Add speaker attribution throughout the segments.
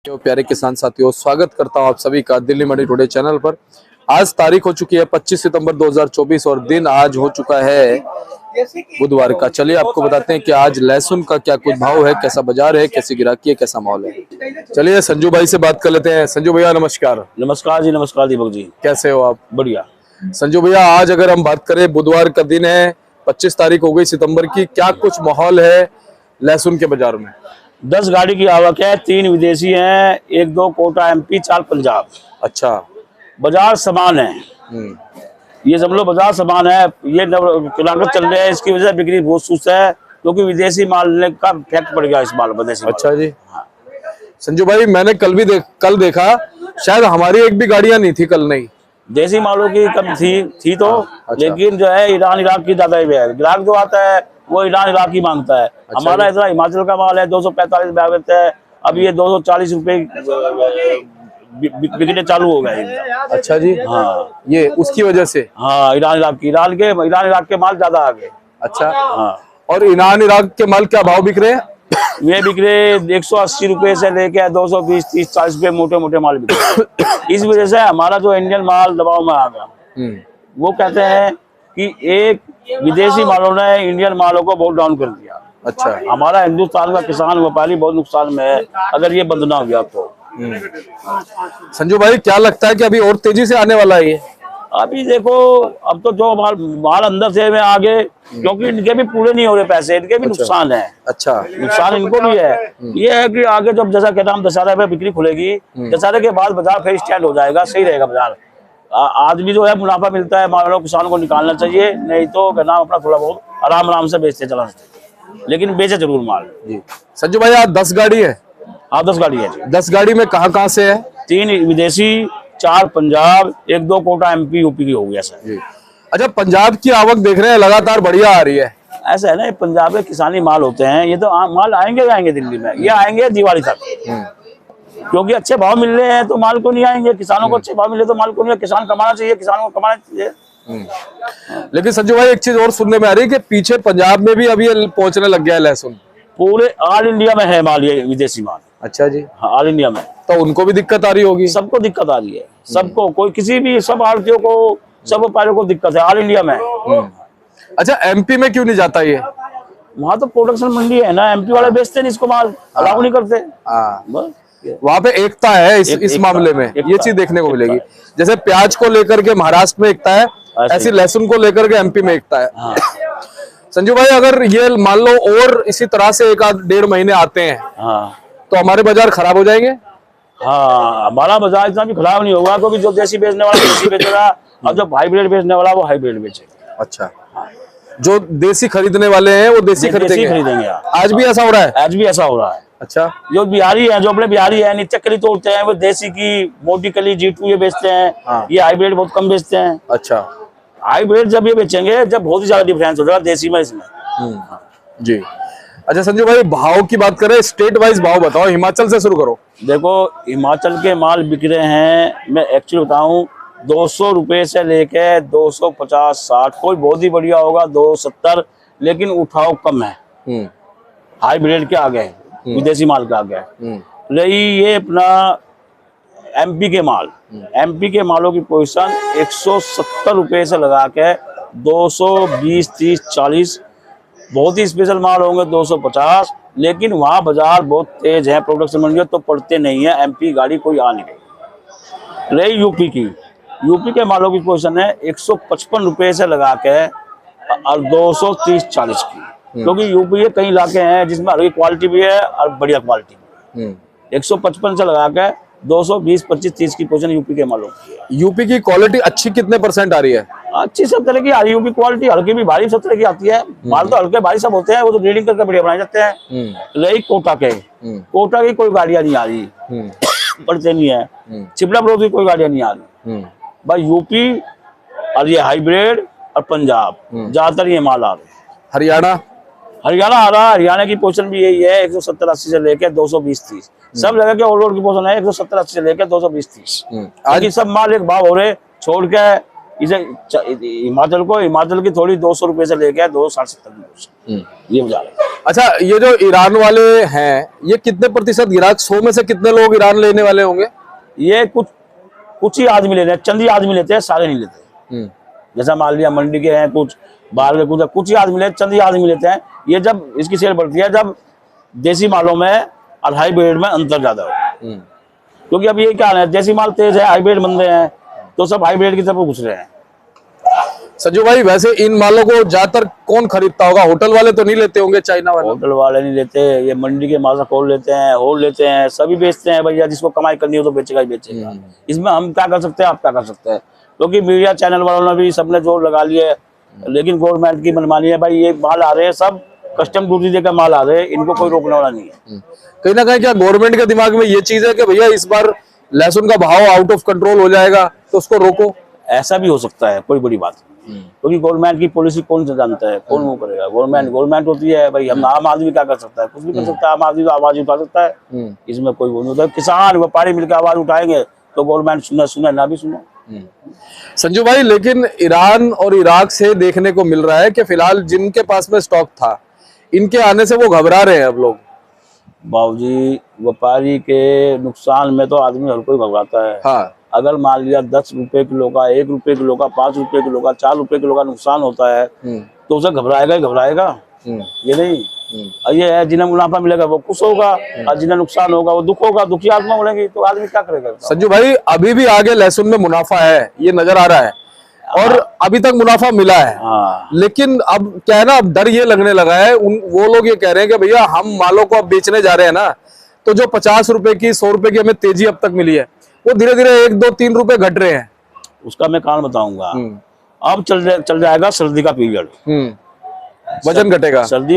Speaker 1: प्यारे किसान साथियों, स्वागत करता हूं आप सभी का दिल्ली मंडी टुडे चैनल पर। आज तारीख हो चुकी है 25 सितंबर 2024 और दिन आज हो चुका है बुधवार का। चलिए आपको बताते हैं कि आज लहसुन का क्या कुछ भाव है, कैसा बाजार है, कैसी गिराकी है, कैसा माहौल है। चलिए संजू भाई से बात कर लेते हैं। संजू भैया नमस्कार।
Speaker 2: नमस्कार जी। नमस्कार दीपक जी,
Speaker 1: कैसे हो आप?
Speaker 2: बढ़िया।
Speaker 1: संजू भैया आज अगर हम बात करें, बुधवार का दिन है, 25 तारीख हो गई सितंबर की, क्या कुछ माहौल है लहसुन के बाजार में?
Speaker 2: 10 गाड़ी की आवक है, 3 विदेशी हैं, 1-2 कोटा एमपी, 4 पंजाब।
Speaker 1: अच्छा,
Speaker 2: बाजार समान है। ये सब लोग बाजार समान है। ये लागत चल रहे हैं, इसकी वजह से बिक्री बहुत सुस्त है क्योंकि विदेशी माल का इफेक्ट पड़ गया इस माल पर।
Speaker 1: अच्छा जी। संजू भाई मैंने कल देखा, शायद हमारी एक भी गाड़ियां नहीं थी कल। नहीं,
Speaker 2: देसी मालों की कम थी तो
Speaker 1: अच्छा।
Speaker 2: लेकिन जो है ईरान इराक की ज्यादा है। ग्राहक जो आता है वो ईरान इराक की मांगता है।
Speaker 1: अच्छा,
Speaker 2: हमारा इतना हिमाचल का माल है, 245 बैगत है, अब ये 240 रुपए बिकने चालू हो गए।
Speaker 1: अच्छा जी।
Speaker 2: हाँ,
Speaker 1: ये उसकी वजह से।
Speaker 2: हाँ, ईरान इराक के माल ज्यादा आ गए।
Speaker 1: अच्छा।
Speaker 2: हाँ,
Speaker 1: और ईरान इराक के माल क्या भाव बिक रहे हैं?
Speaker 2: ये बिक रहे 180 रुपए से लेके 220, 30, 40 रुपए मोटे मोटे माल बिक रहे। इस वजह से हमारा जो इंडियन माल दबाव में आ गया। वो कहते हैं कि एक विदेशी मालों ने इंडियन मालों को बहुत डाउन कर दिया।
Speaker 1: अच्छा।
Speaker 2: हमारा हिंदुस्तान का किसान व्यापारी बहुत नुकसान में है अगर ये बंद ना हो गया तो।
Speaker 1: संजू भाई क्या लगता है कि अभी और तेजी से आने वाला है ये?
Speaker 2: अभी देखो, अब तो जो माल अंदर से में आगे, क्योंकि इनके भी पूरे नहीं हो रहे पैसे, इनके भी नुकसान है। अच्छा, नुकसान इनको भी है। ये है कि आगे जब जैसा कहता हम दशहरा पे बिक्री खुलेगी, दशहरे के बाद बाजार फिर स्टैंड हो जाएगा, सही रहेगा बाजार। आज भी जो है मुनाफा मिलता है, मानो किसान को निकालना चाहिए, नहीं तो कहना अपना थोड़ा बहुत आराम से बेचते चलाना चाहिए, लेकिन बेचे जरूर माल जी।
Speaker 1: संजू भाई आज 10 गाड़ी है?
Speaker 2: हाँ, 10 गाड़ी है जी।
Speaker 1: 10 गाड़ी में कहाँ से है?
Speaker 2: 3 विदेशी, 4 पंजाब, 1-2 कोटा एमपी यूपी की हो गया सर।
Speaker 1: अच्छा, पंजाब की आवक देख रहे हैं लगातार बढ़िया आ रही है।
Speaker 2: ऐसा है ना, पंजाब के किसानी माल होते हैं, ये तो माल आएंगे दिल्ली में, ये आएंगे दिवाली तक, क्योंकि अच्छे भाव मिल रहे हैं तो माल को नहीं आएंगे। किसानों को अच्छे भाव मिले तो माल को नहीं, किसान कमाना चाहिए, किसानों को कमाना चाहिए।
Speaker 1: लेकिन संजू भाई एक चीज और सुनने में आ रही है कि पीछे पंजाब में भी अभी पहुंचने लग गया है लहसुन।
Speaker 2: पूरे ऑल इंडिया में है माल, ये विदेशी माल।
Speaker 1: अच्छा जी।
Speaker 2: हाँ, ऑल इंडिया में।
Speaker 1: तो उनको भी दिक्कत आ रही होगी?
Speaker 2: सबको दिक्कत आ रही है, सबको, कोई किसी भी, सब आड़तियों को, सब व्यापारियों को दिक्कत है ऑल इंडिया में।
Speaker 1: अच्छा, एमपी में क्यों नहीं जाता ये?
Speaker 2: वहाँ तो प्रोडक्शन मंडी है ना, एमपी वाले बेचते नहीं इसको, माल अलाउ नहीं करते।
Speaker 1: वहाँ पे एकता है इस मामले में, ये चीज देखने को मिलेगी। जैसे प्याज को लेकर के महाराष्ट्र में एकता है, ऐसी लहसुन को लेकर के एमपी में एकता है।
Speaker 2: हाँ।
Speaker 1: संजू भाई अगर ये मान लो और इसी तरह से 1-1.5 महीने आते हैं,
Speaker 2: हाँ, तो
Speaker 1: हमारे बाजार खराब हो जाएंगे?
Speaker 2: हाँ, हमारा बाजार इतना भी खराब नहीं होगा, क्योंकि जो देसी बेचने वाला देसी बेचेगा और जो हाइब्रिड बेचने वाला वो हाइब्रिड बेचेगा। अच्छा।
Speaker 1: जो देसी खरीदने वाले हैं वो देसी खरीदेंगे। आज भी ऐसा हो रहा है? आज भी ऐसा हो रहा है। अच्छा। जो बिहारी है, जो अपने बिहारी है, नीचे कली तोड़ते हैं, वो देसी की मोटी कली G2 ये बेचते हैं। हाँ। ये हाइब्रिड बहुत कम बेचते हैं। अच्छा। हाइब्रिड जब ये बेचेंगे जब बहुत ही ज्यादा डिफरेंस हो जाएगा देसी में इसमें। जी। अच्छा संजू भाई, भाव की बात करें, स्टेट वाइज भाव बताओ, हिमाचल से शुरू करो।
Speaker 2: देखो, हिमाचल के माल बिक रहे हैं, मैं एक्चुअली बताऊं, 200 रुपए से लेके 250, 60, कोई बहुत ही बढ़िया होगा 270, लेकिन उठाव कम है। हाइब्रिड के आगे, विदेशी माल के आगे रही ये अपना एमपी के माल। एमपी के मालों की पोजीशन 170 रुपए से लगा के 220, 30, 40, बहुत ही स्पेशल माल होंगे 250, लेकिन वहाँ बाजार बहुत तेज है, प्रोडक्शन मंडी तो पड़ते नहीं है, एमपी गाड़ी कोई आ नहीं गई। रही यूपी की, यूपी के मालों की पोजीशन है 155 रुपए से लगा के और 230, 40 की, क्योंकि यूपी के कई इलाके हैं जिसमें हल्की क्वालिटी भी है और बढ़िया क्वालिटी भी। 155 से लगा के 220, 25, 30 की पोजीशन यूपी के मालों की है।
Speaker 1: यूपी की क्वालिटी अच्छी कितने % आ रही है?
Speaker 2: अच्छी सब तरह की आ रही है यूपी क्वालिटी, हल्की भी भारी सब तरह की आती है। माल तो हल्के भारी सब होते हैं, वो तो ग्रेडिंग करके बढ़िया बनाए जाते हैं। रही कोटा की कोई गाड़ियां नहीं आ रही, पड़ते नहीं है। चिपड़ा ब्रोड की कोई गाड़ियां नहीं आ रही। भाई यूपी और ये हाइब्रिड और पंजाब ज्यादातर ये माल आ रहे हैं।
Speaker 1: हरियाणा
Speaker 2: आ रहा है, हरियाणा की पोजीशन भी यही है, 170-80 से लेकर 220-30, सब जगह के ऑल ओवर की पोजीशन है 170-80 से लेकर 220-30। आज सब माल एक भाव हो रहे, छोड़ के इसे हिमाचल की थोड़ी 200 रुपए से लेकर 260-70 ये बजा रहे।
Speaker 3: अच्छा, ये जो ईरान वाले हैं, ये कितने प्रतिशत ग्राहक, 100 में से कितने लोग ईरान लेने वाले होंगे?
Speaker 2: ये कुछ ही आदमी लेते हैं, चंद ही आदमी लेते हैं, सारे नहीं लेते। जैसा मान लिया मंडी के हैं कुछ, बाहर के कुछ ही आदमी लेते, चंद ही आदमी लेते हैं। ये जब इसकी सेल बढ़ती है जब देसी मालों में और हाईब्रिड में अंतर ज्यादा हो। क्योंकि अब ये क्या है, देसी माल तेज है, हाईब्रिड मंदे हैं, तो सब हाईब्रिड की तरफ घुस रहे हैं।
Speaker 3: संजू भाई, वैसे इन मालों को ज्यादातर कौन खरीदता होगा? होटल वाले तो नहीं लेते होंगे, चाइना वाले?
Speaker 2: होटल वाले नहीं लेते, ये मंडी के माल खोल लेते हैं, होल लेते हैं, सभी बेचते हैं भैया। जिसको कमाई करनी हो तो बेचेगा ही बेचेगा। इसमें हम क्या कर सकते हैं, आप क्या कर सकते हैं? क्योंकि मीडिया चैनल वालों ने भी सबने जोर लगा लिया है, लेकिन गवर्नमेंट की मनमानी है। भाई ये माल आ रहे हैं, सब कस्टम ड्यूटी देकर माल आ रहे हैं, इनको कोई रोकने वाला नहीं है।
Speaker 3: कहीं ना कहीं क्या गवर्नमेंट के दिमाग में ये चीज है कि भैया इस बार लहसुन का भाव आउट ऑफ कंट्रोल हो जाएगा तो उसको रोको?
Speaker 2: ऐसा भी हो सकता है, कोई बड़ी बात नहीं। क्योंकि गवर्नमेंट की पॉलिसी कौन से जानता है, कौन वो करेगा? गवर्नमेंट होती है भाई। हम आम आदमी क्या कर सकता है? कुछ भी कर सकता है। आम आदमी तो आवाज उठा सकता है, इसमें कोई वो नहीं होता। किसान व्यापारी मिलकर आवाज उठाएंगे तो गवर्नमेंट सुने ना भी सुने।
Speaker 3: संजू भाई, लेकिन ईरान और इराक से देखने को मिल रहा है कि फिलहाल जिनके पास में स्टॉक था, इनके आने से वो घबरा रहे हैं अब लोग।
Speaker 2: बाबूजी, व्यापारी के नुकसान में तो आदमी हर कोई घबराता है।
Speaker 3: हाँ।
Speaker 2: अगर मान लिया 10 रुपए किलो का, 1 रुपए किलो का, 5 रुपए किलो का, 4 रुपए किलो का नुकसान होता है तो उसे घबराएगा ही घबराएगा। ये नहीं, ये है जिन्हें मुनाफा मिलेगा वो खुश होगा, और जिन्हें नुकसान होगा वो दुख होगा, दुखी आत्मा बोलेंगी, तो आदमी क्या करेगा?
Speaker 3: संजू भाई, अभी भी आगे लहसुन में मुनाफा है, ये नजर आ रहा है, और अभी तक मुनाफा मिला है। लेकिन अब क्या है ना, अब डर ये लगने लगा है, वो लोग ये कह रहे हैं कि भैया हम मालों को अब बेचने जा रहे हैं ना, तो जो 50 रुपए की, 100 रुपए की हमें तेजी अब तक मिली है, वो धीरे धीरे 1, 2, 3 रुपए घट रहे हैं।
Speaker 2: उसका मैं कारण बताऊंगा। अब चल जाएगा सर्दी का पीरियड,
Speaker 3: वजन घटेगा,
Speaker 2: सर्दी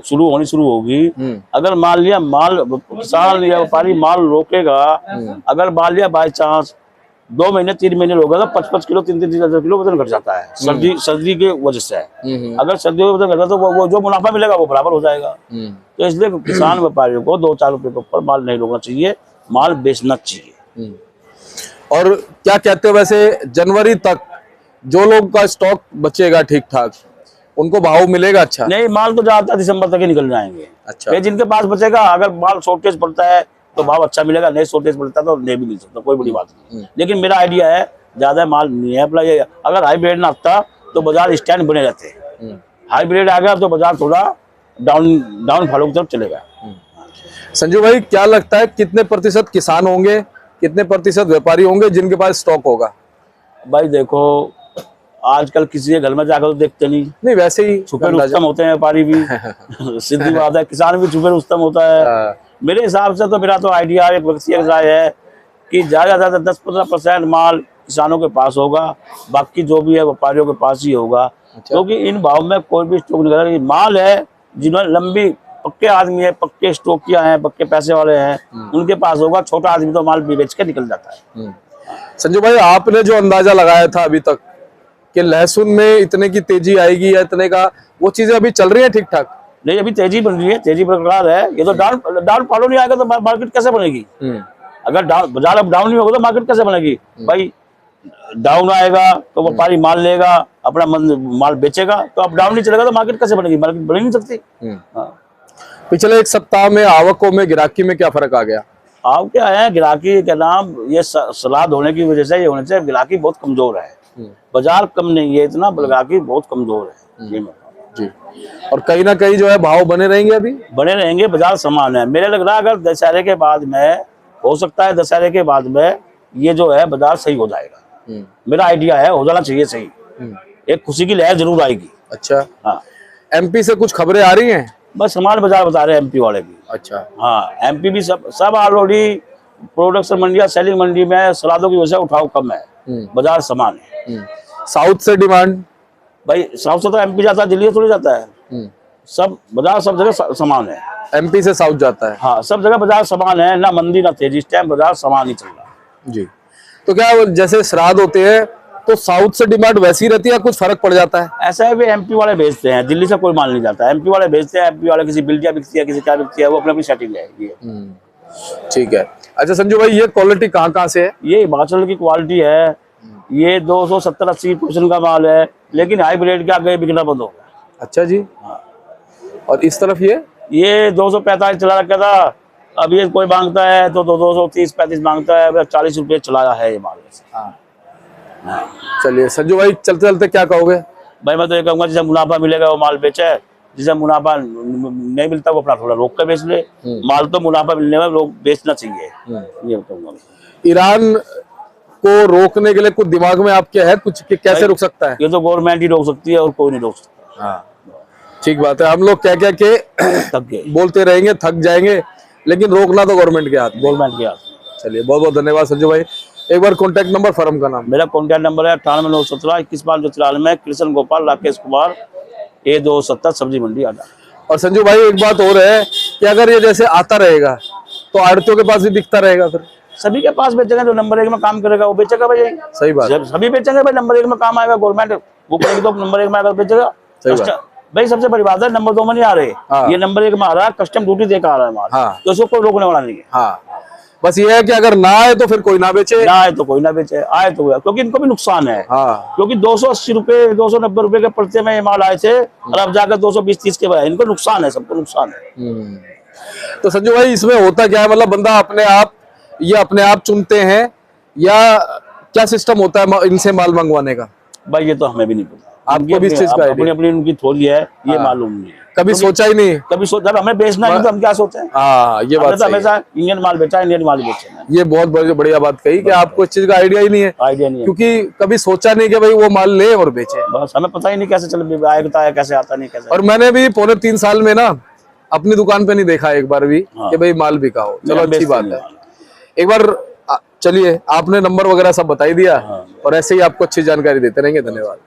Speaker 2: शुरू होगी। अगर मान लिया किसान या व्यापारी माल रोकेगा, अगर मान लिया बाई चांस 2 महीने 3 महीने रोकेगा तो 55 किलो 3-3 किलो वजन घट जाता है सर्दी के वजह से। अगर सर्दी में वजन घटा तो वो जो मुनाफा मिलेगा वो बराबर हो जाएगा। तो इसलिए किसान व्यापारियों को 2-4 रुपए के ऊपर माल नहीं रोकना चाहिए, माल बेचना चाहिए।
Speaker 3: और क्या कहते हो, वैसे जनवरी तक जो लोग का स्टॉक बचेगा ठीक ठाक, उनको भाव मिलेगा? अच्छा
Speaker 2: नहीं, माल तो ज्यादातर दिसंबर तक ही निकल जाएंगे।
Speaker 3: अच्छा,
Speaker 2: जिनके पास बचेगा, अगर माल शॉर्टेज पड़ता है तो भाव अच्छा मिलेगा, नहीं शॉर्टेज पड़ता तो नहीं भी मिल सकता, कोई बड़ी बात नहीं। लेकिन मेरा आइडिया है ज्यादा माल नहीं है अपना। ये अगर हाईब्रिड ना आता तो बाजार स्टैंड बने रहते, हाईब्रिड आ गया तो बाजार थोड़ा डाउन फॉलो की तरफ चलेगा।
Speaker 3: संजू भाई, क्या लगता है कितने प्रतिशत किसान होंगे, कितने प्रतिशत व्यापारी होंगे जिनके पास स्टॉक होगा?
Speaker 2: भाई देखो, आजकल किसी के घर में जाकर तो देखते नहीं, वैसे ही छुपे रुस्तम होते हैं व्यापारी भी। सीधी बात है, किसान भी छुपे रुस्तम होता है। मेरे हिसाब से तो, मेरा तो आइडिया एक व्यक्तिगत राय है कि ज्यादा से ज्यादा 10-15% माल किसानों के पास होगा, बाकी जो भी है व्यापारियों के पास ही होगा। क्योंकि इन भाव में कोई भी स्टॉक नहीं, माल है जिन्होंने लंबी पक्के आदमी है, पक्के स्टॉकिया हैं, पक्के पैसे वाले हैं, उनके पास होगा। छोटा आदमी तो माल बेच के निकल जाता है।
Speaker 3: संजू भाई, आपने जो अंदाजा लगाया था अभी तक कि लहसुन में इतने की तेजी आएगी या इतने का, वो चीजें अभी चल रही है ठीक ठाक?
Speaker 2: नहीं, अभी तेजी बन रही है, तेजी बरकरार है। ये तो डाउन फॉलो नहीं आएगा तो मार्केट कैसे बनेगी? अगर बाजार अब डाउन नहीं होगा तो मार्केट कैसे बनेगी? भाई डाउन आएगा तो व्यापारी माल लेगा, अपना माल बेचेगा, तो अब डाउन नहीं चलेगा तो मार्केट कैसे बनेगी? मार्केट बन नहीं सकती।
Speaker 3: पिछले एक सप्ताह में आवकों में, गिराकी में क्या फर्क आ गया?
Speaker 2: आप क्या है, गिराकी के नाम ये सलाद होने की वजह से ये होने से गिराकी बहुत कमजोर है। बाजार कम नहीं है इतना, गिराकी बहुत कमजोर है
Speaker 3: जी। और कहीं ना कहीं जो है भाव बने रहेंगे, अभी बने
Speaker 2: रहेंगे, बाजार समान है। मेरे लग रहा है अगर दशहरे के बाद में, हो सकता है दशहरे के बाद में ये जो है बाजार सही हो जाएगा। मेरा आइडिया है, हो जाना चाहिए सही। एक खुशी की लहर जरूर आएगी।
Speaker 3: अच्छा,
Speaker 2: हाँ।
Speaker 3: एमपी से कुछ खबरें आ रही हैं?
Speaker 2: बस हमारे बाजार बता रहे हैं एमपी वाले भी।
Speaker 3: अच्छा,
Speaker 2: हाँ, एमपी भी सब ऑलरेडी प्रोडक्शन मंडी, सेलिंग मंडी में सलादों की वजह से उठाव कम है, बाजार समान है।
Speaker 3: साउथ से डिमांड?
Speaker 2: भाई साउथ से तो एमपी जाता है, दिल्ली थोड़ी जाता है। सब बाजार सब जगह समान है।
Speaker 3: एमपी से साउथ जाता है?
Speaker 2: हाँ, सब जगह बाजार समान है, ना मंदी ना तेजी, इस टाइम बाजार समान ही चल रहा है।
Speaker 3: जी। तो क्या जैसे श्राद्ध होते हैं तो साउथ से डिमांड वैसी रहती है या कुछ फर्क पड़ जाता है?
Speaker 2: ऐसा है भी एमपी वाले भेजते हैं, दिल्ली से कोई माल नहीं जाता है। एमपी वाले भेजते हैं, एमपी वाले किसी बिल्डिया बिकती है, किसी क्या बिकती है, वो अपनी सेटिंग है।
Speaker 3: ठीक है। अच्छा संजू भाई, ये क्वालिटी कहाँ से है?
Speaker 2: ये हिमाचल की क्वालिटी है। ये 270-80% का माल है, लेकिन हाईब्रिड के आगे बिकना बंद हो गया।
Speaker 3: अच्छा जी।
Speaker 2: हाँ।
Speaker 3: और इस तरफ ये
Speaker 2: ये 245 चला रखा था, अब ये कोई मांगता है तो 230-35 मांगता है, 40 रुपये चलाया है ये माल।
Speaker 3: चलिए संजू भाई, चलते चलते क्या कहोगे?
Speaker 2: भाई मैं तो ये कहूँगा जिसे मुनाफा मिलेगा वो माल बेचे, जिसे मुनाफा नहीं मिलता वो अपना थोड़ा रोक कर बेच ले। माल तो मुनाफा मिलने में लोग बेचना चाहिए, ये कहूँगा।
Speaker 3: ईरान को रोकने के लिए कुछ दिमाग में आपके है कुछ कि कैसे रुक सकता है?
Speaker 2: ये तो गवर्नमेंट ही रोक सकती है और कोई नहीं रोक सकता।
Speaker 3: हाँ ठीक बात है, हम लोग क्या क्या के
Speaker 2: थक गए,
Speaker 3: बोलते रहेंगे, थक जाएंगे, लेकिन रोकना तो गवर्नमेंट के हाथ में।
Speaker 2: गवर्नमेंट के हाथ।
Speaker 3: चलिए बहुत बहुत धन्यवाद संजू भाई। एक बार कॉन्टैक्ट नंबर, फर्म का नाम।
Speaker 2: मेरा कॉन्टैक्ट नंबर है 989171 कृष्ण गोपाल राकेश कुमार, A270 सब्जी मंडी आटा।
Speaker 3: और संजू भाई एक बात और है कि अगर ये जैसे आता रहेगा तो आड़तियों के पास भी बिकता रहेगा, फिर
Speaker 2: सभी के पास बेचेगा, जो नंबर 1 में काम करेगा वो बेचेगा भाई।
Speaker 3: सही बात,
Speaker 2: सभी बेचेंगे भाई, नंबर 1 में काम आएगा, गवर्नमेंट वो करेगी तो नंबर 1 में आकर बेचेगा। भाई सबसे बड़ी बात है, नंबर 2 में नहीं आ रहे, ये नंबर 1 में आ रहा है, कस्टम ड्यूटी देकर आ रहा है माल, तो उसको कोई रोकने वाला नहीं है।
Speaker 3: हाँ बस ये है कि अगर ना आए तो फिर कोई ना बेचे,
Speaker 2: ना आए तो कोई ना बेचे, आए तो क्योंकि इनको भी नुकसान है। क्योंकि 280 रुपए 290 रुपए के पर्चे में ये माल आए थे और अब जाकर 220-30 के बजाय, इनको नुकसान है, सबको नुकसान है।
Speaker 3: तो संजू भाई इसमें होता क्या है, मतलब बंदा अपने आप चुनते हैं या क्या सिस्टम होता है इनसे माल मंगवाने का?
Speaker 2: भाई ये तो हमें भी नहीं पता,
Speaker 3: आपको भी इस चीज का
Speaker 2: अपनी अपनी उनकी थोड़ी है, ये मालूम नहीं है।
Speaker 3: कभी सोचा ही नहीं?
Speaker 2: कभी सोचा, हमें बेचना है तो हम क्या सोचे हैं?
Speaker 3: हाँ ये बात
Speaker 2: तो हमेशा इंडियन माल बेचा, इंडियन माल बेचना।
Speaker 3: ये बहुत बढ़िया बात कही कि आपको इस चीज का आइडिया ही नहीं है, क्योंकि कभी सोचा नहीं कि भाई वो माल ले और बेचे।
Speaker 2: बस हमें पता ही नहीं कैसे चल आएगा, कैसे आता नहीं कैसे।
Speaker 3: और मैंने भी 3.25 साल में ना अपनी दुकान पे नहीं देखा एक बार भी कि भाई माल बिका हो। चलो अच्छी बात है। एक बार चलिए, आपने नंबर वगैरह सब बता ही दिया और ऐसे ही आपको अच्छी जानकारी देते रहेंगे। धन्यवाद।